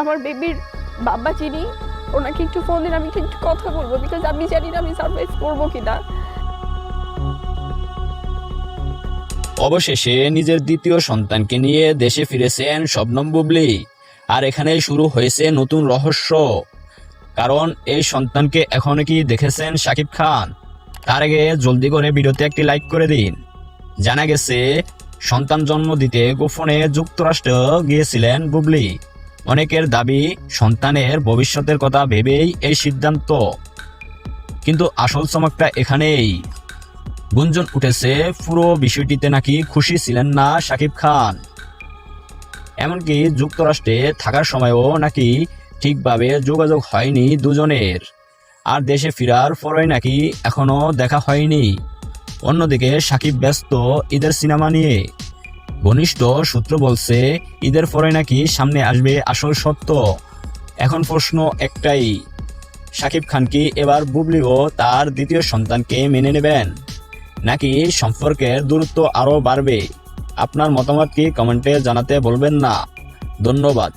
আমার বেবির বাবা চিনি, ওনাকে একটু ফোন দিন, আমি একটু কথা বলবো, বিকজ আমি জানি না আমি সারভাইভ করবো কিনা। অবশেষে নিজের দ্বিতীয় সন্তানকে নিয়ে দেশে ফিরেছেন শবনম বুবলী। আর এখানেই শুরু হয়েছে নতুন রহস্য, কারণ এই সন্তানকে এখনো কি দেখেছেন শাকিব খান? তার আগে জলদি করে ভিডিওতে একটি লাইক করে দিন। জানা গেছে সন্তান জন্ম দিতে গোপনে যুক্তরাষ্ট্র গিয়েছিলেন বুবলী। অনেকের দাবি সন্তানের ভবিষ্যতের কথা ভেবেই এই সিদ্ধান্ত, কিন্তু আসল চমকটা এখানেই। গুঞ্জন উঠেছে পুরো বিষয়টিতে নাকি খুশি ছিলেন না শাকিব খান। এমনকি যুক্তরাষ্ট্রে থাকার সময়ও নাকি ঠিকভাবে যোগাযোগ হয়নি দুজনের। আর দেশে ফেরার পরই নাকি এখনো দেখা হয়নি। অন্যদিকে শাকিব ব্যস্ত ঈদের সিনেমা নিয়ে। ঘনিষ্ঠ সূত্র বলছে ঈদের পরে নাকি সামনে আসবে আসল সত্য। এখন প্রশ্ন একটাই, শাকিব খান কি এবার বুবলী ও তার দ্বিতীয় সন্তানকে মেনে নেবেন, নাকি সম্পর্কের দূরত্ব আরো বাড়বে? আপনার মতামত কি কমেন্টে জানাতে বলবেন না। ধন্যবাদ।